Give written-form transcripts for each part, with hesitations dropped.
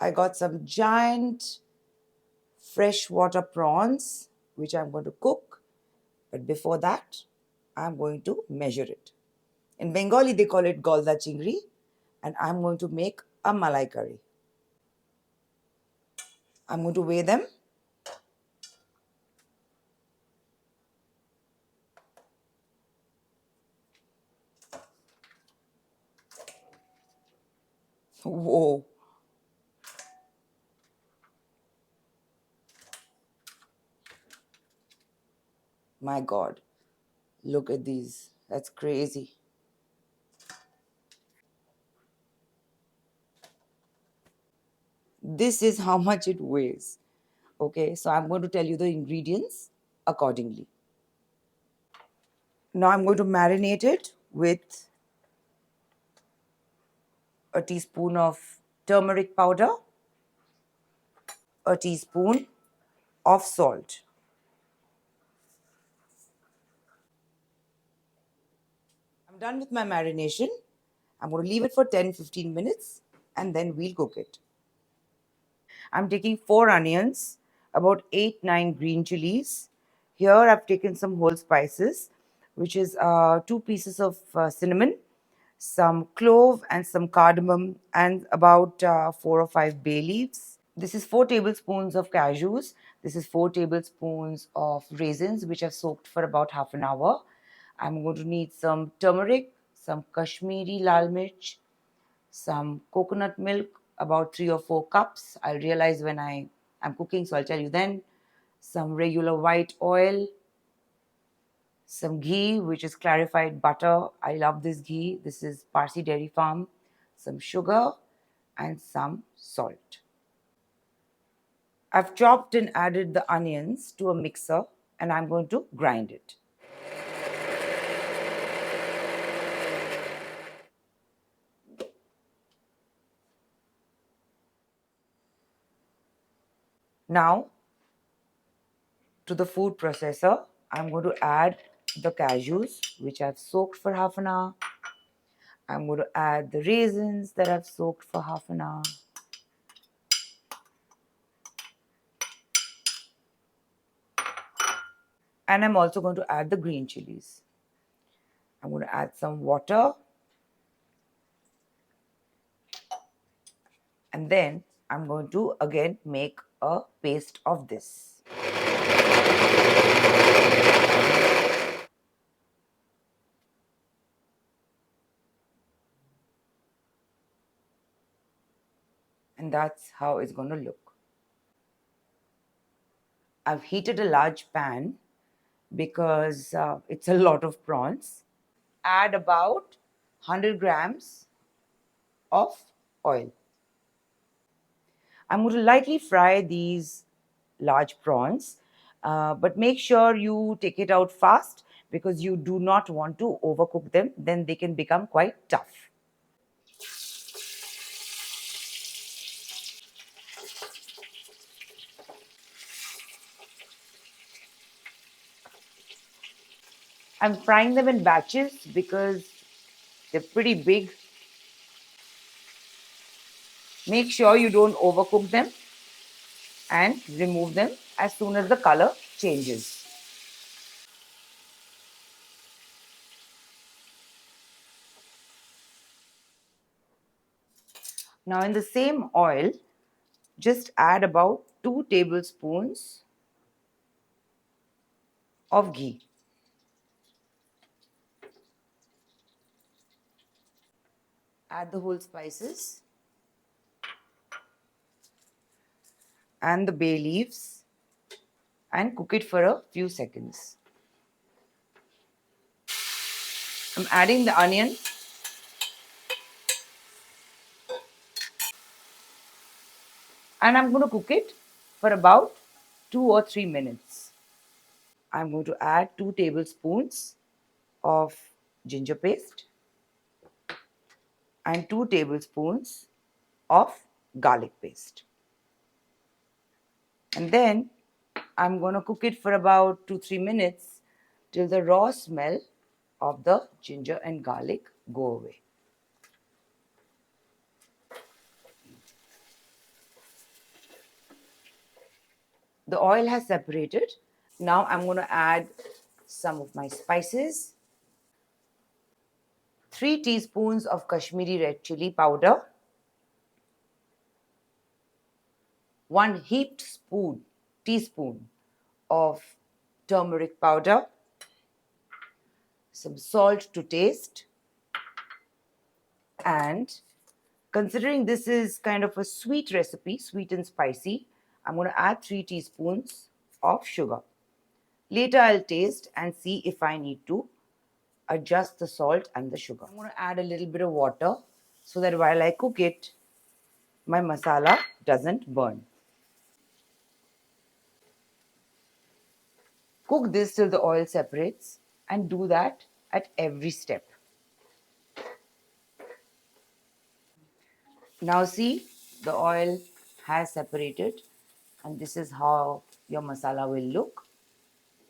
I got some giant freshwater prawns, which I'm going to cook. But before that, I'm going to measure it. In Bengali, they call it Golda Chingri, and I'm going to make a Malai curry. I'm going to weigh them. Whoa. My God. Look at these. That's crazy. This is how much it weighs. Okay, so I'm going to tell you the ingredients accordingly. Now I'm going to marinate it with a teaspoon of turmeric powder, a teaspoon of salt. I'm done with my marination. I'm going to leave it for 10-15 minutes and then we'll cook it. I'm taking 4 onions, about 8-9 green chillies. Here I've taken some whole spices, which is 2 pieces of cinnamon, some clove and some cardamom, and about 4 or 5 bay leaves. This is 4 tablespoons of cashews. This is 4 tablespoons of raisins, which I've soaked for about half an hour. I'm going to need some turmeric, some Kashmiri lal mirch, some coconut milk, about 3 or 4 cups. I'll realize when I'm cooking, so I'll tell you then. Some regular white oil, some ghee, which is clarified butter. I love this ghee. This is Parsi Dairy Farm. Some sugar and some salt. I've chopped and added the onions to a mixer and I'm going to grind it. Now, to the food processor, I'm going to add the cashews, which I've soaked for half an hour. I'm going to add the raisins that I've soaked for half an hour. And I'm also going to add the green chilies. I'm going to add some water. And then I'm going to again make a paste of this. And that's how it's going to look. I've heated a large pan because it's a lot of prawns. Add about 100 grams of oil. I'm going to lightly fry these large prawns, but make sure you take it out fast because you do not want to overcook them. Then they can become quite tough. I'm frying them in batches because they're pretty big. Make sure you don't overcook them and remove them as soon as the color changes. Now in the same oil, just add about 2 tablespoons of ghee. Add the whole spices and the bay leaves and cook it for a few seconds. I'm adding the onion and I'm going to cook it for about 2 or 3 minutes. I'm going to add 2 tablespoons of ginger paste and 2 tablespoons of garlic paste. And then I'm going to cook it for about 2-3 minutes till the raw smell of the ginger and garlic go away. The oil has separated. Now I'm going to add some of my spices. 3 teaspoons of Kashmiri red chili powder. 1 heaped teaspoon of turmeric powder. Some salt to taste. And considering this is kind of a sweet recipe, sweet and spicy, I'm going to add 3 teaspoons of sugar. Later I'll taste and see if I need to adjust the salt and the sugar. I'm going to add a little bit of water so that while I cook it, my masala doesn't burn. Cook this till the oil separates and do that at every step. Now see, the oil has separated and this is how your masala will look.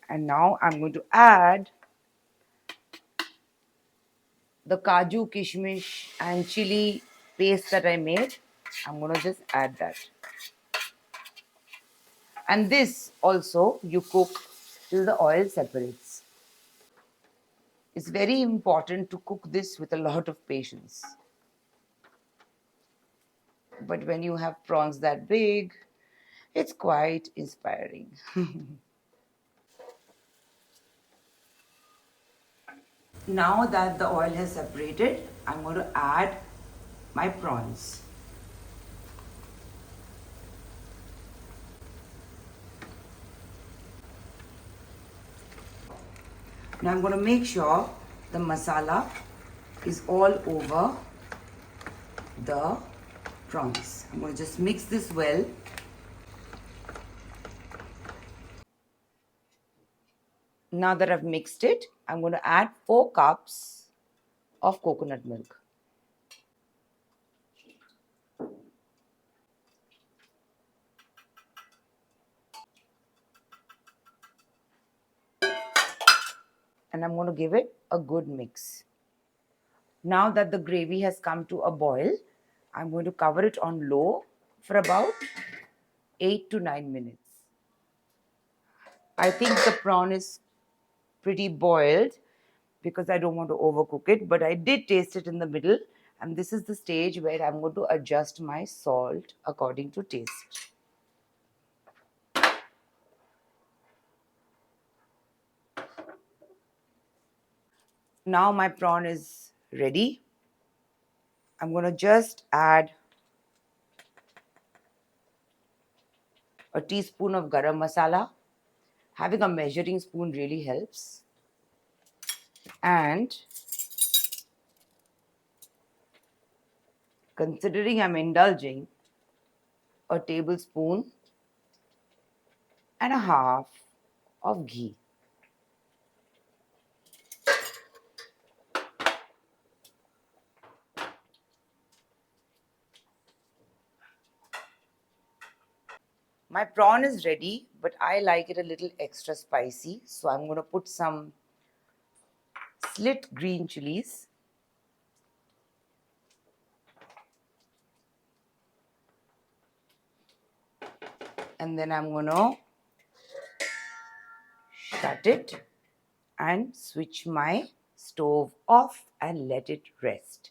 And now I'm going to add the kaju, kishmish and chili paste that I made. I'm going to just add that. And this also you cook till the oil separates. It's very important to cook this with a lot of patience. But when you have prawns that big, it's quite inspiring. Now that the oil has separated, I'm going to add my prawns. Now I'm going to make sure the masala is all over the prawns. I'm going to just mix this well. Now that I've mixed it, I'm going to add 4 cups of coconut milk. And I'm going to give it a good mix. Now that the gravy has come to a boil, I'm going to cover it on low for about 8 to 9 minutes. I think the prawn is pretty boiled because I don't want to overcook it, but I did taste it in the middle, and this is the stage where I'm going to adjust my salt according to taste. Now my prawn is ready. I'm going to just add a teaspoon of garam masala. Having a measuring spoon really helps. And considering I'm indulging, a tablespoon and a half of ghee. My prawn is ready, but I like it a little extra spicy, so I'm going to put some slit green chillies. And then I'm going to shut it and switch my stove off and let it rest.